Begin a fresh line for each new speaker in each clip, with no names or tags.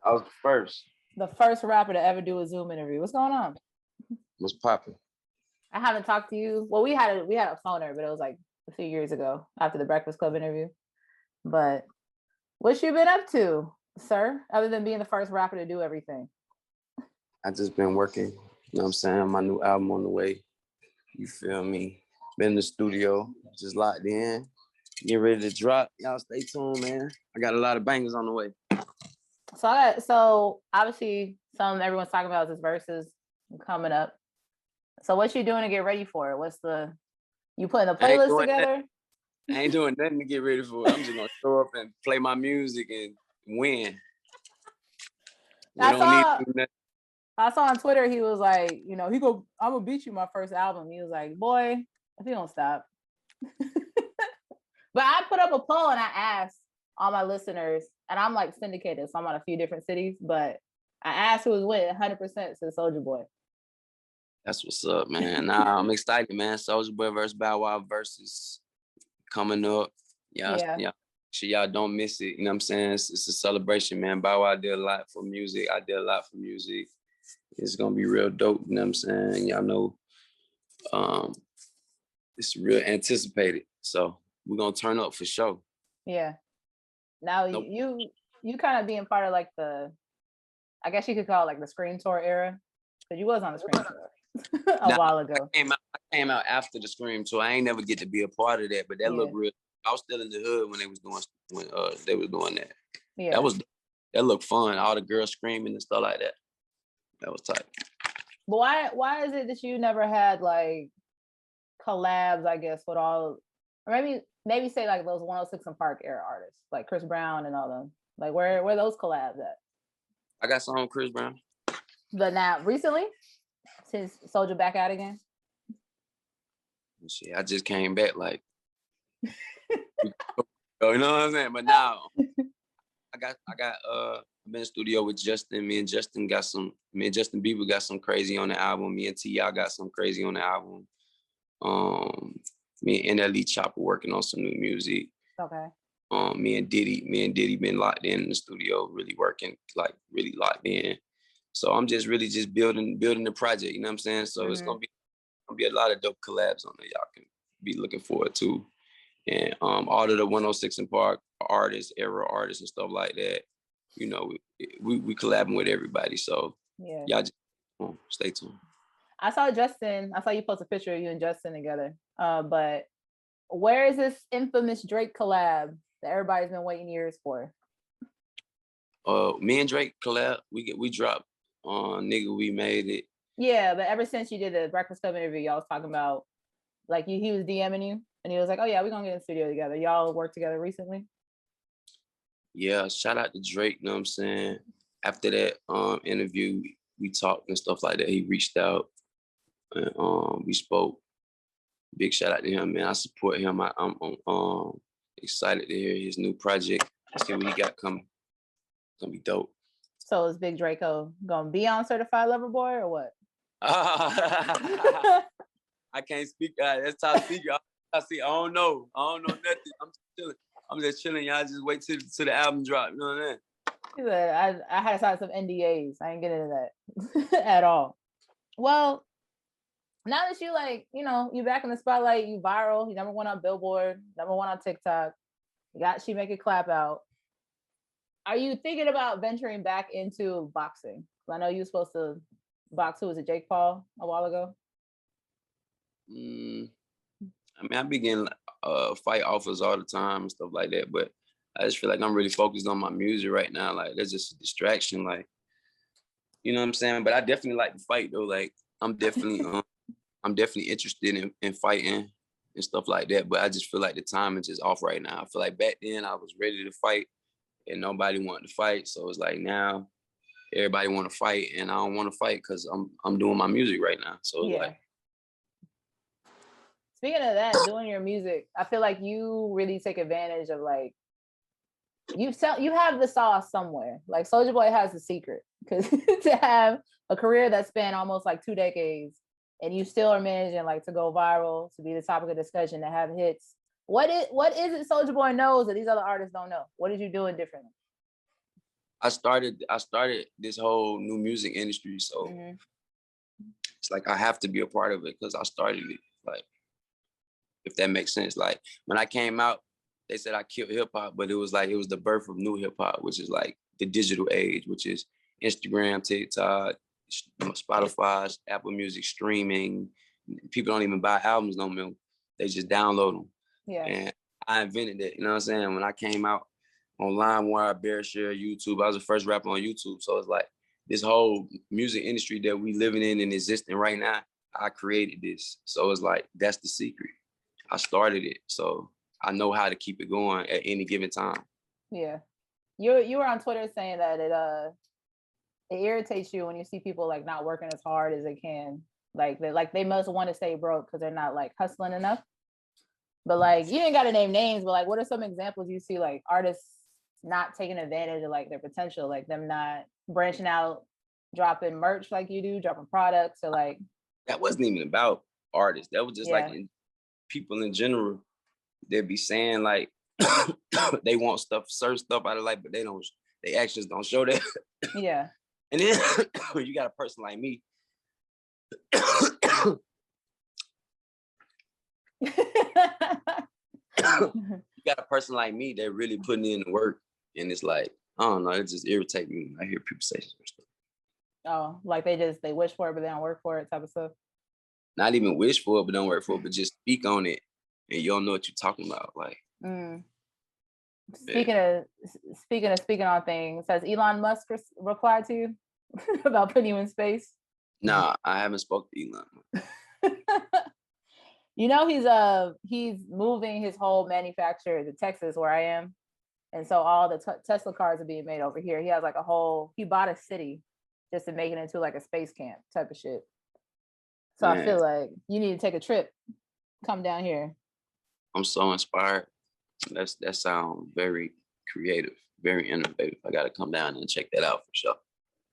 I was the first.
The first rapper to ever do a Zoom interview. What's going on?
What's popping?
I haven't talked to you. Well, we had a phoner, but it was like a few years ago after the Breakfast Club interview. But what you been up to, sir, other than being the first rapper to do everything?
I just been working, you know what I'm saying? My new album on the way. You feel me? Been in the studio, just locked in, getting ready to drop. Y'all stay tuned, man. I got a lot of bangers on the way.
So obviously everyone's talking about this Verzuz coming up. So what you doing to get ready for it? You putting the playlist together?
I ain't doing nothing to get ready for it. I'm just gonna show up and play my music and win.
I saw on Twitter he was like, I'm gonna beat you my first album. He was like, boy, if you don't stop. But I put up a poll and I asked all my listeners, and I'm like syndicated, so I'm on a few different cities, but I asked who was winning. 100% to Soulja Boy.
That's what's up, man. Nah, I'm excited, man. Soulja Boy versus Bow Wow versus coming up. Yeah. Sure y'all don't miss it. You know what I'm saying? It's a celebration, man. Bow Wow did a lot for music. I did a lot for music. It's gonna be real dope. You know what I'm saying? Y'all know it's real anticipated. So we're gonna turn up for sure.
Yeah. Now you kind of being part of like I guess you could call it like the Scream Tour era. Because you was on the Scream Tour a while ago.
I came out after the Scream Tour. I ain't never get to be a part of that, but that looked real. I was still in the hood when they was doing that. Yeah. That looked fun. All the girls screaming and stuff like that. That was tight.
But why is it that you never had like collabs, I guess, with all, or maybe say like those 106 and Park era artists, like Chris Brown and all them? Like where those collabs at?
I got some with Chris Brown.
But now recently, since Soulja back out again?
Shit, I just came back like you know what I'm saying? But now I've been in the studio with Justin. Me and Justin Bieber got some crazy on the album. Me and T.I. got some crazy on the album. Me and NLE Chopper working on some new music.
Okay.
Me and Diddy been locked in the studio, really working, like really locked in. So I'm just really building the project, you know what I'm saying? So it's gonna be a lot of dope collabs on there y'all can be looking forward to. And all of the 106 and Park artists, era artists and stuff like that, you know, we collabing with everybody. So y'all just stay tuned.
I saw you post a picture of you and Justin together. But where is this infamous Drake collab that everybody's been waiting years for?
Me and Drake collab, we dropped on Nigga We Made It.
Yeah, but ever since you did the Breakfast Club interview, y'all was talking about, like, he was DMing you, and he was like, oh yeah, we're gonna get in the studio together. Y'all worked together recently?
Yeah, shout out to Drake, you know what I'm saying? After that interview, we talked and stuff like that. He reached out and we spoke. Big shout out to him, man. I support him. I'm excited to hear his new project. See what he got coming. It's gonna be dope.
So is Big Draco gonna be on Certified Lover Boy or what?
I can't speak. That's top secret. I don't know nothing. I'm just chilling. Y'all just wait till the album drop. You know what I mean?
He said, I had to sign some NDAs. I ain't getting into that at all. Well, now that you you back in the spotlight, you viral, you #1 on Billboard, #1 on TikTok. You got She Make It Clap Out. Are you thinking about venturing back into boxing? I know you were supposed to box, who was it, Jake Paul a while ago?
I mean, I be getting fight offers all the time and stuff like that, but I just feel like I'm really focused on my music right now. Like, that's just a distraction. Like, you know what I'm saying? But I definitely like to fight though. Like, I'm definitely interested in fighting and stuff like that. But I just feel like the time is just off right now. I feel like back then I was ready to fight and nobody wanted to fight. So it's like now everybody want to fight and I don't want to fight because I'm doing my music right now. So it's like.
Speaking of that, doing your music, I feel like you really take advantage of, like, you have the sauce somewhere. Like, Soulja Boy has the secret, because to have a career that spanned almost like 2 decades and you still are managing like to go viral, to be the topic of discussion, to have hits. What is it Soulja Boy knows that these other artists don't know? What did you doing differently?
I started this whole new music industry, so it's like I have to be a part of it because I started it. Like, if that makes sense. Like when I came out, they said I killed hip hop, but it was the birth of new hip hop, which is like the digital age, which is Instagram, TikTok, Spotify, Apple Music, streaming. People don't even buy albums no more; they just download them.
Yeah.
And I invented it. You know what I'm saying? When I came out on LimeWire, BearShare, YouTube, I was the first rapper on YouTube. So it's like this whole music industry that we living in and existing right now. I created this, so it's like that's the secret. I started it, so I know how to keep it going at any given time.
Yeah, you were on Twitter saying that it irritates you when you see people like not working as hard as they can, like they must want to stay broke because they're not like hustling enough. But like you ain't got to name names, but like what are some examples you see like artists not taking advantage of like their potential, like them not branching out, dropping merch like you do, dropping products, or like
that wasn't even about artists. That was just like people in general. They'd be saying like they want certain stuff out of life, but they actions don't show that.
Yeah.
And then you got a person like me. You got a person like me that really putting in the work, and it's like, I don't know, it just irritates me when I hear people say stuff.
Oh, like they wish for it, but they don't work for it type of stuff.
Not even wish for it, but don't work for it, but just speak on it, and you don't know what you're talking about. Like,
speaking on things, has Elon Musk replied to you about putting you in space?
Nah, I haven't spoke to Elon.
You know, he's moving his whole manufacturer to Texas, where I am, and so all the Tesla cars are being made over here. He has like he bought a city just to make it into like a space camp type of shit. So man, I feel like you need to take a trip, come down here.
I'm so inspired. That sounds very creative, very innovative. I gotta come down and check that out for sure.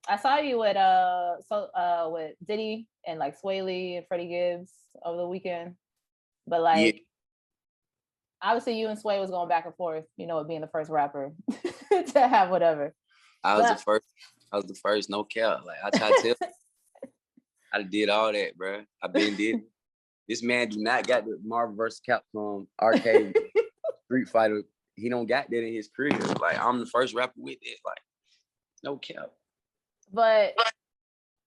I saw you with with Diddy and like Sway Lee and Freddie Gibbs over the weekend. But like obviously you and Sway was going back and forth, you know, being the first rapper to have whatever.
I was the first, no cap. Like I try to tell I did all that, bro. I been did. This man do not got the Marvel vs. Capcom arcade Street Fighter. He don't got that in his career. Like I'm the first rapper with it. Like no cap.
But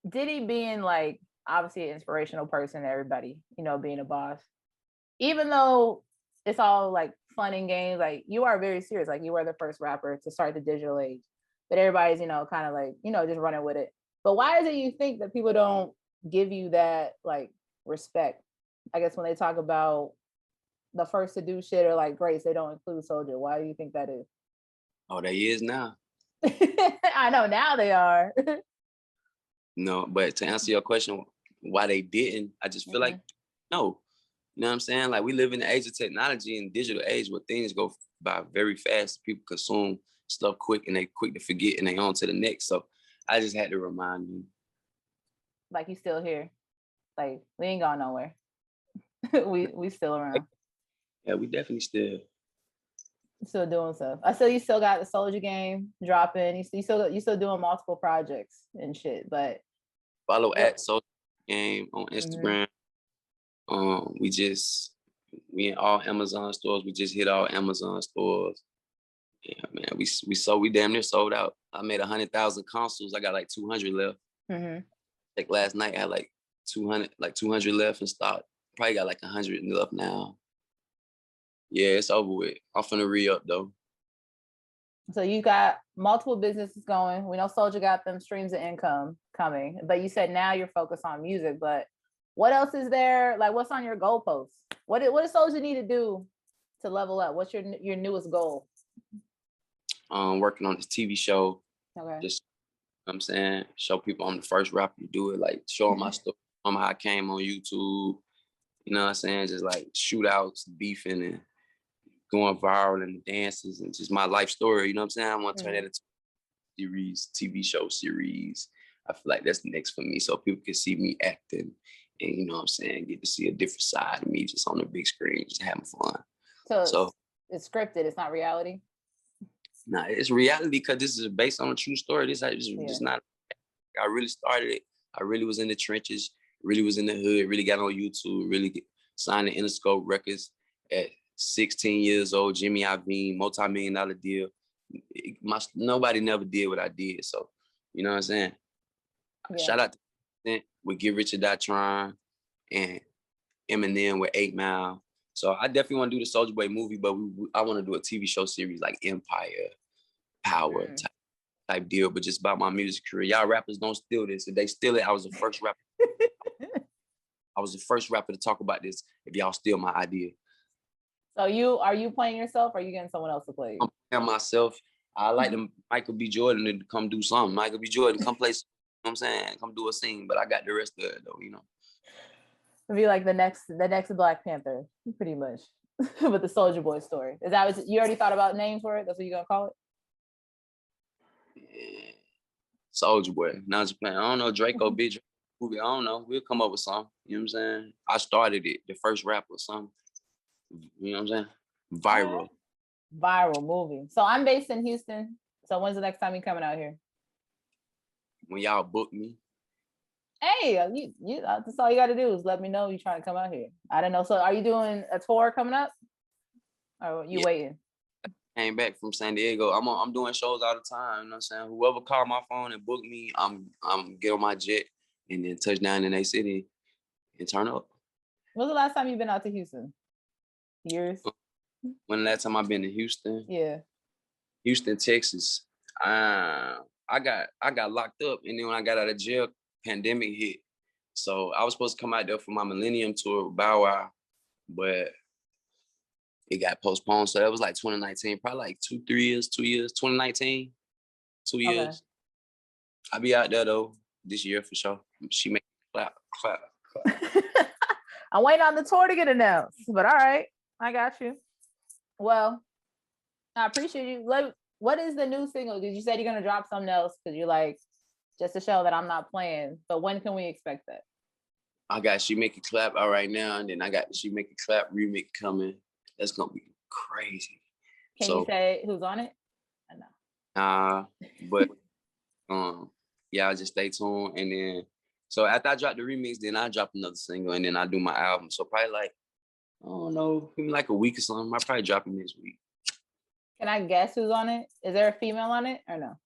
Diddy being like obviously an inspirational person to everybody, you know, being a boss. Even though it's all like fun and games, like you are very serious. Like you were the first rapper to start the digital age. But everybody's, you know, kind of like, you know, just running with it. But why is it you think that people don't give you that like respect? I guess when they talk about the first to do shit or like greats, they don't include Soulja. Why do you think that is?
Oh, they is now.
I know now they are.
No, but to answer your question, why they didn't, I just feel like no. You know what I'm saying? Like we live in the age of technology and digital age where things go by very fast. People consume stuff quick and they quick to forget and they on to the next. So I just had to remind them.
Like you still here. Like we ain't gone nowhere. we still around.
Yeah, we definitely still
doing stuff. I still you still got the Soulja game dropping. You still doing multiple projects and shit. But
follow at Soulja Game on Instagram. We in all Amazon stores. We just hit all Amazon stores. Yeah, man, we damn near sold out. I made 100,000 consoles. I got like 200 left. Like last night I had like 200 left in stock. Probably got like 100 left now. Yeah, it's over with. I'm finna re-up though.
So you got multiple businesses going. We know Soulja got them streams of income coming, but you said now you're focused on music. But what else is there? Like, what's on your goalposts? What does Soulja need to do to level up? What's your newest goal?
Working on this TV show.
Okay.
Just, you know what I'm saying, show people I'm the first rapper to do it. Like, show them my story, how I came on YouTube. You know what I'm saying? Just like shootouts, beefing, and going viral and the dances and just my life story. You know what I'm saying? I want to turn that into a series, TV show series. I feel like that's next for me, so people can see me acting and, you know what I'm saying, get to see a different side of me just on the big screen, just having fun.
So it's scripted, it's not reality?
Nah, it's reality because this is based on a true story. This is just not. I really started it. I really was in the trenches. Really was in the hood. Really got on YouTube. Really signed the Interscope Records at 16 years old. Jimmy Iovine, multi-million-dollar deal. Nobody never did what I did. So, you know what I'm saying? Yeah. Shout out to with Get Rich or Die Trying and Eminem with 8 Mile. So I definitely want to do the Soulja Boy movie, but I want to do a TV show series like Empire, Power type deal, but just about my music career. Y'all rappers don't steal this. If they steal it, I was the first rapper. I was the first rapper to talk about this. If y'all steal my idea.
So are you playing yourself or are you getting someone else to play you?
I'm playing myself. I like them Michael B. Jordan to come do something. Michael B. Jordan, come play, you know what I'm saying? Come do a scene, but I got the rest of it though, you know.
It'll be like the next Black Panther, pretty much, with the Soulja Boy story. Is that what you already thought about name for it? That's what you're gonna call it?
Yeah. Soulja Boy. Now just playing. I don't know, Draco, Big Draco movie. I don't know. We'll come up with something. You know what I'm saying? I started it, the first rap or something. You know what I'm saying? Viral.
Viral movie. So I'm based in Houston. So when's the next time you coming out here?
When y'all book me.
Hey, that's all you got to do is let me know you're trying to come out here. I don't know. So are you doing a tour coming up? Or you waiting?
I came back from San Diego. I'm doing shows all the time. You know what I'm saying? Whoever called my phone and booked me, I'm get on my jet and then touch down in a city and turn up.
When's the last time you've been out to Houston? Years?
When the last time I've been to Houston?
Yeah.
Houston, Texas. I got locked up, and then when I got out of jail, pandemic hit. So I was supposed to come out there for my Millennium Tour with Bow Wow, but it got postponed. So that was like 2019, probably like 2 years, 2019, 2 years. Okay. I'll be out there though this year for sure. She make clap.
I'm waiting on the tour to get announced, but all right, I got you. Well, I appreciate you. What is the new single? Because you said you're gonna drop something else because you're like, just to show that I'm not playing. But when can we expect that?
I got She Make It Clap out right now, and then I got She Make It Clap remix coming. That's gonna be crazy.
Can you say who's on it?
I know. But yeah, just stay tuned. And then so after I drop the remix, then I drop another single, and then I do my album. So probably like, I don't know, maybe like a week or something. I'll probably drop it this week.
Can I guess who's on it? Is there a female on it or no?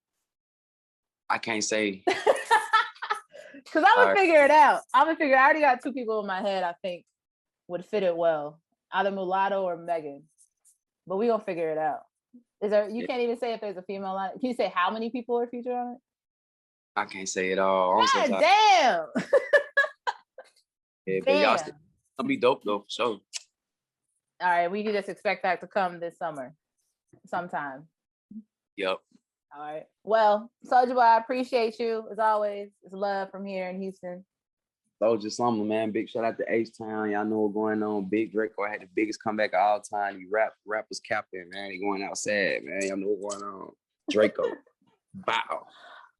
I can't say.
Because I'm going to figure it out. I already got 2 people in my head I think would fit it well. Either Mulatto or Megan. But we going to figure it out. You can't even say if there's a female on it. Can you say how many people are featured on it?
I can't say it all.
God damn!
Yeah, but y'all still gonna be dope though, for sure.
All right, we can just expect that to come this summer. Sometime.
Yep.
All right. Well, Soulja Boy, I appreciate you as always. It's love from here in Houston.
Soulja Summer, man. Big shout out to H-Town. Y'all know what's going on. Big Draco. I had the biggest comeback of all time. You rappers capping, man. They going outside, man. Y'all know what's going on. Draco. Bow.